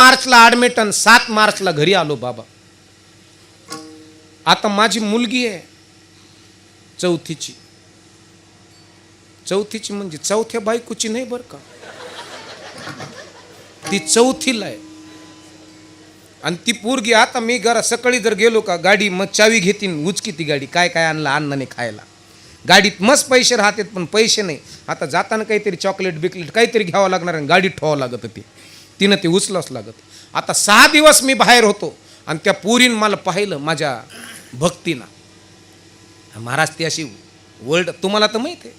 मार्चला ऍडमिट आणि 7 मार्चला घरी आलो बाबा. आता माझी मुलगी आहे चौथीची म्हणजे चौथ्या बायकोची नाही बर का, ती चौथीला आहे. आणि ती पोरगी आता मी घरा सकाळी जर गेलो का गाडी मग चावी घेतीन उचकी ती गाडी, काय काय आणलं अन्नाने खायला. गाडीत मस्त पैसे राहतात पण पैसे नाही. आता जाताना काहीतरी चॉकलेट बिकलेट काहीतरी घ्यावं लागणार आणि गाडीत ठेवावं लागत ते, तिनं ते उचलावंच लागत. आता 6 दिवस मी बाहेर होतो आणि त्या पोरीनं मला पाहिलं माझ्या भक्तीनं. महाराज ती अशी ओरड, तुम्हाला तर माहिती आहे,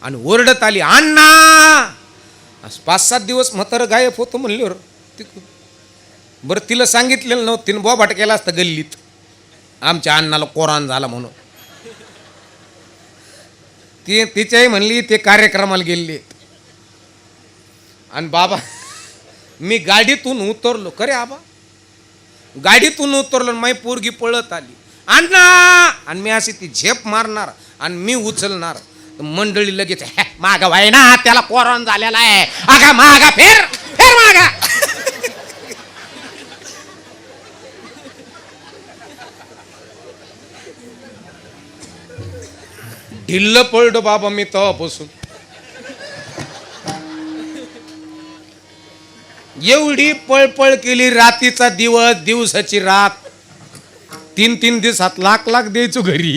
आणि ओरडत आली अण्णा. 5-7 दिवस म्हातारं गायब होतं म्हणल्यावर बरं तिला सांगितलेलं नव्हतं, तिनं बोभाट केला असतं गल्लीत आमच्या अण्णाला कोरान झाला म्हणून. ती तिच्याही म्हणली ते कार्यक्रमाला गेले. आणि बाबा मी गाडीतून उतरलो, खरे आबा गाडीतून उतरलो, माझी पोरगी पळत आली अण्णा, आणि मी अशी ती झेप मारणार आणि मी उचलणार. मंडळी लगेच मागा व्हाय ना, त्याला कोरोना झालेला आहे, आगा मागा फेर फेर मागा. ढिल्ल पडलो बाबा मी तेव्हापासून. एवढी पळपळ केली, रात्रीचा दिवस दिवसाची रात, 3-3 दिवसात लाख द्यायचो घरी.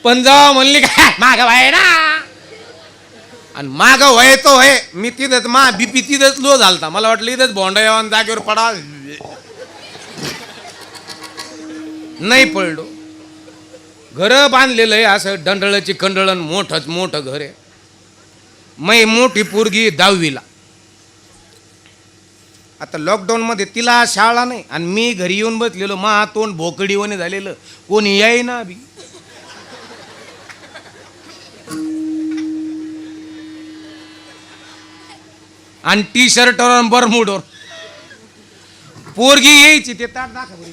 पण जेव्हा म्हणली का माग व्हाय ना, आणि माग व्हाय तो व्हाय, मी तिथंच मा बीपी तिथंच लो झालता. मला वाटलं इथंच भोंडा येऊन जागेवर पडा, नाही पडलो. घर बांधलेलं आहे असं डंडळची कंडळण, मोठंच मोठं घर आहे. मै मोठी पोरगी 10वीला. आता लॉकडाऊनमध्ये तिला शाळा नाही आणि मी घरी येऊन बसलेलो, मा तोंड भोकडीवाने झालेलं, कोणी याय ना बी. आणि टी शर्टवर बरमुडवर पोरगी यायची, ते ताट दाखव.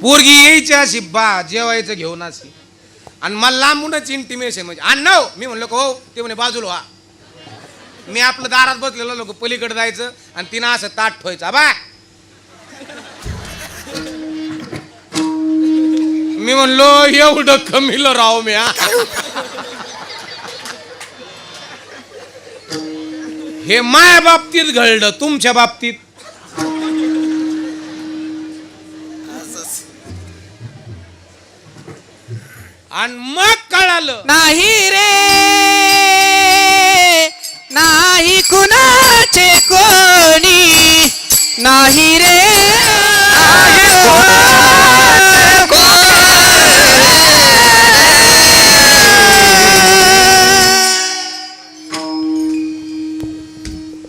पोरगी यायची अशी बा जेवायचं घेऊन अशी, आणि मला लांबूनच इंटिमेशन म्हणजे अण्णा. मी म्हणलो हो, ते म्हणे बाजूला व्हा. मी आपलं दारात बसलेलो, लोक पलीकडे जायचं आणि तिनं असं ताट ठेवायचं. बा मी म्हणलो एवढं कमीलं राव मी. हे माया बाबतीत घडलं, तुमच्या बाबतीत आणि मग कळालं नाही रे, नाही कुणाचे कोणी, नाही रे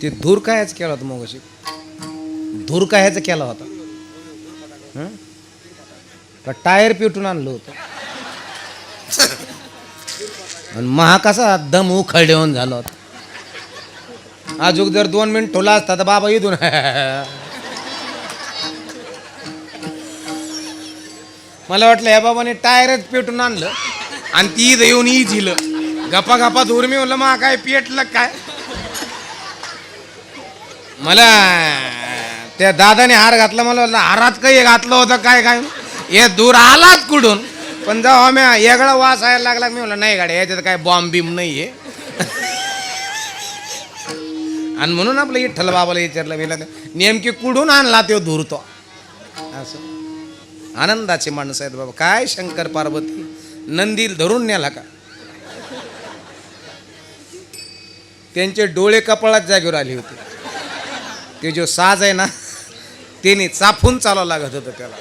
ते धूर कायच केला होता मग, धूर कायच केला होता का टायर पेटून आणलं होतं. आणि महा कसा दम उखळडेवून झाला होता. अजून जर 2 मिनिट ठोला असता तर बाबा इथून मला वाटलं या बाबाने टायरच पेटून आणलं आणि ती इथं येऊन इझिलं गप्पा गप्पा धूर. मी म्हणलं मा काय पेटलं काय. मला त्या दादाने हार घातला, मला वाटलं हारात काही घातलं होतं काय काय, हे दूर आलाच कुठून. पण जेव्हा मी वेगळा वास यायला लागला, मी म्हणलं नाही गाड्या याच्यात काय बॉम्ब बिम नाही आहे. आणि म्हणून आपलं विठ्ठल बाबाला विचारलं, मी नेमकी कुठून आणला तो धूर तो. असं आनंदाचे माणसं आहेत बाबा. काय शंकर पार्वती नंदी धरून नेला का, त्यांचे डोळे कपाळात जागेवर आले होते. ते जो साज आहे ना त्याने चाफून चालावं लागत होतं त्याला.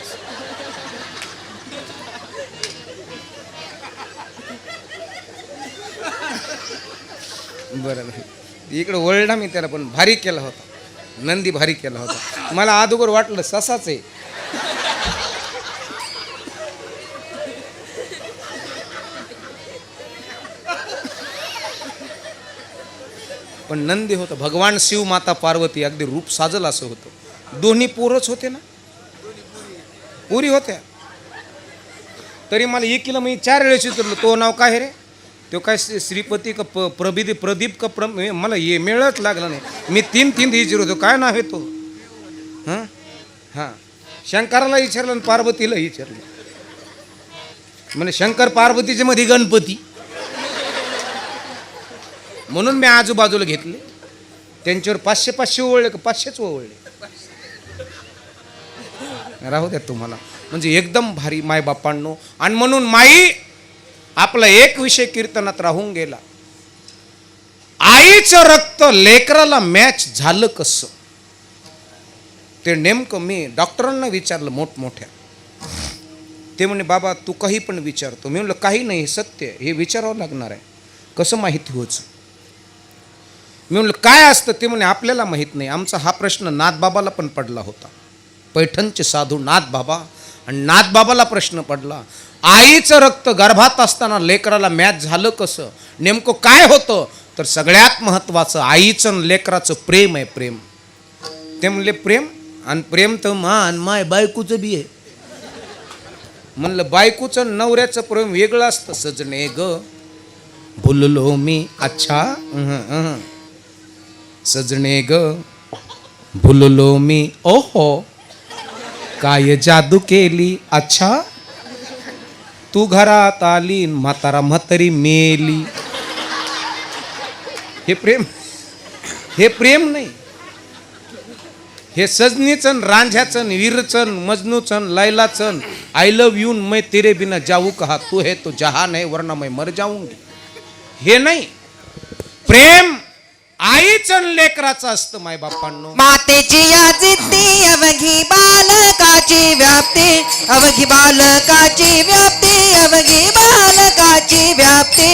बरं इकडे वळला मी त्याला, पण भारी केला होता, नंदी भारी केला होता. मला अगोदर वाटलं ससाच आहे. पण नंदी होता. भगवान शिव माता पार्वती अगदी रूप साजल असं होतं. दोन्ही पोरच होते ना, पोरी होत्या. तरी मला एकीला मी 4 वेळेस विचारलं तो नाव काय रे, तो काय श्रीपती का प्रदीप का मला ये मेळच लागला नाही. मी 3 विचारतो काय नाव आहे तो. हां हां शंकराला विचारलं आणि पार्वतीला विचारलं. म्हणजे शंकर पार्वतीच्या मध्ये गणपती. म्हणून मी आजूबाजूला घेतले त्यांच्यावर 500 ओवळले का 500च ओवळले. राहू द्या तुम्हाला. म्हणजे एकदम भारी मायबापांनो. आणि म्हणून माई आपला एक विषय कीर्तनात राहून गेला. आईचं रक्त लेकराला मॅच झालं कसं, ते नेमकं मी डॉक्टरांना विचारलं मोठमोठ्या. ते म्हणे बाबा तू काही पण विचारतो. मी म्हणलं काही नाही, हे सत्य आहे, हे विचारावं लागणार आहे. कसं माहिती व्हायचं. मी म्हणलं काय असतं. ते म्हणे आपल्याला माहीत नाही. आमचा हा प्रश्न नाथबाबाला पण पडला होता. पैठणचे साधू नाथबाबा, आणि नाथबाबाला प्रश्न पडला आईचं रक्त गर्भात असताना लेकराला मॅच झालं कसं, नेमकं काय होतं. तर सगळ्यात महत्त्वाचं आईचं आणि लेकराचं प्रेम आहे. प्रेम. ते म्हणले प्रेम, आणि प्रेम तर मान माय बायकोचं बी आहे. म्हणलं बायकोचं नवऱ्याचं प्रेम वेगळं असतं. सजने ग भुललो मी अच्छा सजने ग भुललो मी ओहो काय जादू केली अच्छा, तू घरात आली म्हातारा म्हातारी मेली. हे प्रेम, हे प्रेम नाही. हे सजनीचन रांझ्याचन वीरचन मजनूचन लैलाचन आय लव यू मैं तेरे बिना जाऊ कहा, तू है तो जहान है वरना मैं मर जाऊंगी. हे नाही. प्रेम आईचं लेकराचं असतं. माय बापांनो मातेची या जिद्दी अवघी बालकाची व्याप्ती, अवघी बालकाची व्याप्ती, अवघी बालकाची व्याप्ती.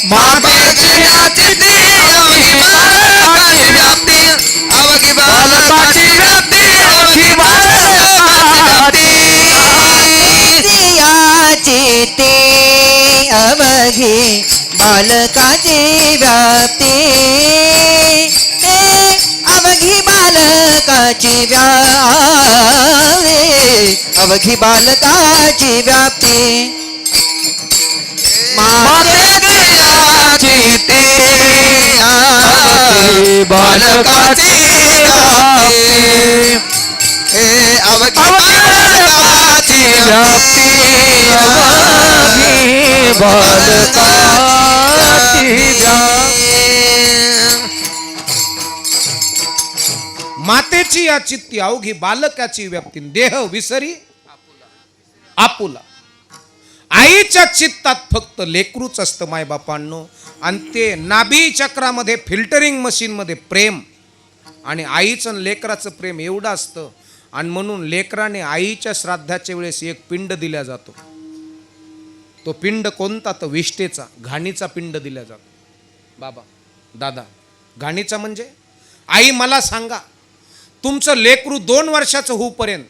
मातेची या जिद्दी अवघी बालकाची व्याप्ती, अवघी बालकाची व्याप्ती, अवघी बालकाची व्याप्ती. या चिते अवघी बालकाची व्याप्ती, अवघी बालकाची व्याप्ती, अवघी बालकाची व्याप्ती. मातेची या जिद्दी अवघी बालकाची व्याप्ती, अवघी बालकाची व्याप्ती, अवघी बालकाची व्याप्ती. मातेची या चित्ती अवघी बालकाची व्याप्ती, देह विसरी आपुला. आईच्या चित्तात फक्त लेकरूच असतं मायबापांनो. आणि ते नाभी चक्रामध्ये फिल्टरिंग मशीनमध्ये प्रेम आणि आईचं आणि लेकराचं प्रेम एवढं असतं. आणि म्हणून लेकराने आईच्या श्राद्धाच्या वेळेस एक पिंड दिला जातो. तो पिंड कोणता, तर विष्ठेचा घाणीचा पिंड दिला जातो. बाबा दादा घाणीचा म्हणजे आई मला सांगा, तुमचं लेकरू 2 वर्षाचं होऊपर्यंत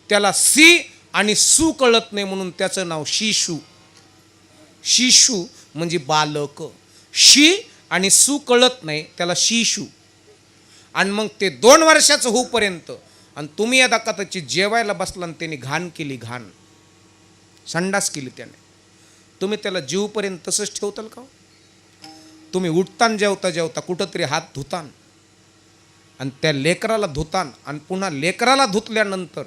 त्याला सी आणि सू कळत नाही म्हणून त्याचं नाव शिशू. शिशू म्हणजे बालक. शी आणि सू कळत नाही त्याला शिशू. आणि मग ते 2 वर्षाचं होऊपर्यंत, आणि तुम्ही या दाखताची जेवायला बसला आणि त्यांनी घाण केली, घाण संडास केली त्याने, तुम्ही त्याला जीवपर्यंत तसंच ठेवताल का. तुम्ही उठतान जेवता जेवता कुठंतरी हात धुतान आणि त्या लेकराला धुतान, आणि पुन्हा लेकराला धुतल्यानंतर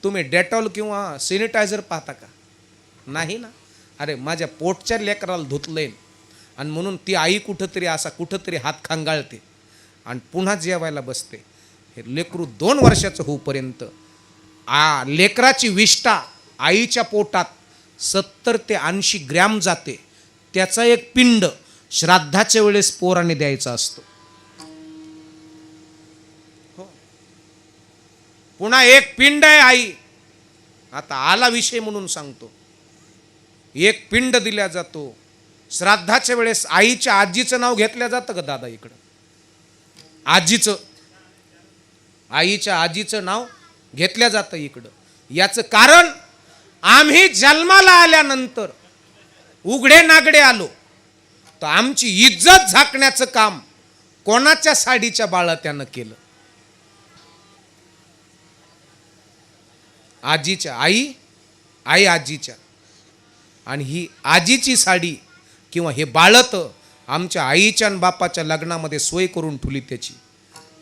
तुम्ही डेटॉल किंवा सॅनिटायझर पाहता का. नाही ना. अरे माझ्या पोटच्या लेकराला धुतलंय, आणि म्हणून ती आई कुठंतरी असा कुठंतरी हात खांगाळते आणि पुन्हा जेवायला बसते. हे लेकरू 2 वर्षाचं होऊपर्यंत लेकराची विष्ठा आईच्या पोटात 70 ते 80 ग्रॅम जाते. त्याचा एक पिंड श्राद्धाच्या वेळेस पोराने द्यायचा असतो. पुन्हा एक पिंड आहे आई. आता आला विषय म्हणून सांगतो. एक पिंड दिला जातो श्राद्धाच्या वेळेस. आईच्या आजीचं नाव घेतलं जातं का दादा इकडं. आजीचं, आईच्या आजीचं नाव घेतलं जातं इकडं. याचं कारण आम्ही जन्माला आल्यानंतर उघडे नागडे आलो तर आमची इज्जत झाकण्याचं काम कोणाच्या साडीच्या बाळात्यानं केलं. आजीच्या. आई आजीच्या. आणि ही आजीची साडी किंवा हे बाळत आमच्या आईच्या आणि बापाच्या लग्नामध्ये सोय करून ठेवली त्याची.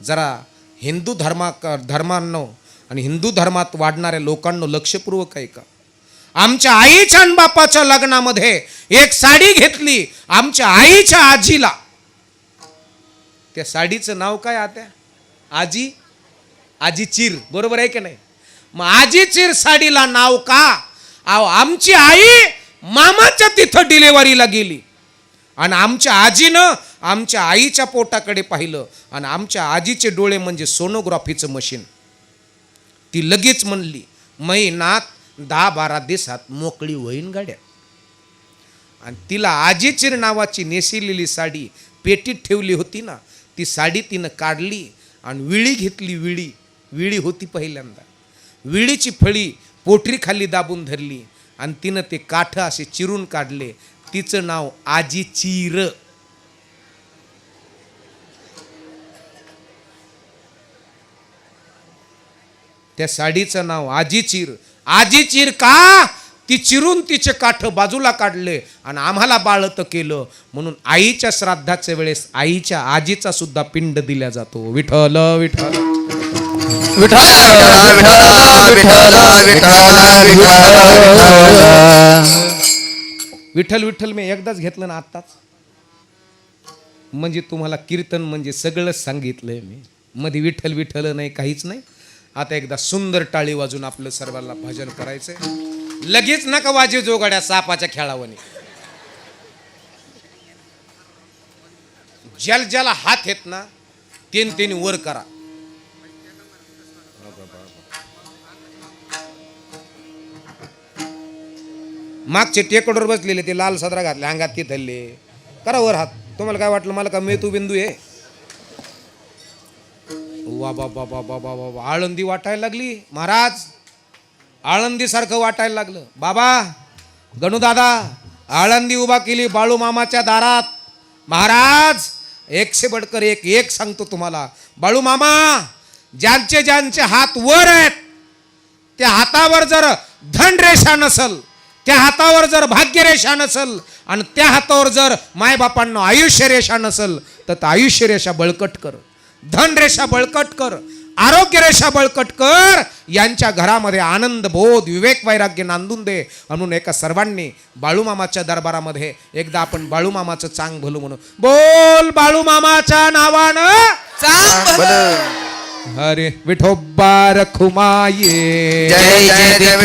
जरा हिंदू धर्मांनो आणि हिंदू धर्मात वाढणाऱ्या लोकांनो लक्षपूर्वक आहे का? आमच्या आईच्या आणि बापाच्या लग्नामध्ये एक साडी घेतली आमच्या आईच्या आजीला. त्या साडीचं नाव काय आता? आजी चीर, बरोबर आहे की नाही? मग आजी चीर साडीला नाव का? आमची आई मामाच्या तिथं डिलेवरीला गेली आणि आमच्या आजीनं आमच्या आईच्या पोटाकडे पाहिलं आणि आमच्या आजीचे डोळे म्हणजे सोनोग्राफीचं मशीन. ती लगेच म्हणली महिन्यात 10-12 दिवसात मोकळी होईन गाड्या. आणि तिला आजीचीर नावाची नेसलेली साडी पेटीत ठेवली होती ना, ती साडी तिनं काढली आणि विळी घेतली. विळी होती पहिल्यांदा. विळीची फळी पोटरी खाली दाबून धरली आणि तिनं ते काठ असे चिरून काढले. तिचं नाव आजी चीर. त्या साडीचं नाव आजी चीर. आजी चीर का? ती चिरून तिचे काठ बाजूला काढले आणि आम्हाला बाळत केलं. म्हणून आईच्या श्राद्धाच्या वेळेस आईच्या आजीचा सुद्धा पिंड दिला जातो. विठ्ठल विठ्ठल विठ्ठल विठ्ठल मी एकदाच घेतलं ना आत्ताच. म्हणजे तुम्हाला कीर्तन म्हणजे सगळंच सांगितलंय मी. मध्ये विठ्ठल विठ्ठल नाही, काहीच नाही. आता एकदा सुंदर टाळी वाजून आपलं सर्वांना भजन करायचंय. लगेच नका वाजे जोगाड्या सापाच्या खेळावणी. ज्याला हात येत ना त्यांनी वर करा. मागचे टेकडवर बसलेले ते लाल सदरा घातले अंगात ते थल्ले करा वर हात. तुम्हाला काय वाटलं मला का मेतू बिंदू आहे? वा बाबा बाबा बाबा आळंदी वाटायला लागली महाराज. आळंदी सारखं वाटायला लागलं. बाबा गणूदादा आळंदी उभा केली बाळू मामाच्या दारात. महाराज 100 बडकर एक सांगतो तुम्हाला. बाळू मामा ज्यांचे हात वर आहेत त्या हातावर जर धन रेषा नसल, त्या हातावर जर भाग्य रेषा नसल आणि त्या हातावर जर मायबापांना आयुष्य रेषा नसल तर आयुष्य रेषा बळकट कर, धन रेषा बळकट कर, आरोग्य रेषा बळकट कर. यांच्या घरामध्ये आनंद बोध विवेक वैराग्य नांदून दे. म्हणून एका सर्वांनी बाळूमामाच्या दरबारामध्ये एकदा आपण बाळूमामाचं चांग भलू म्हणू. बोल बाळूमामाच्या नावानं चांग भलं. हरे विठोबा रखुमाये. जय जय देव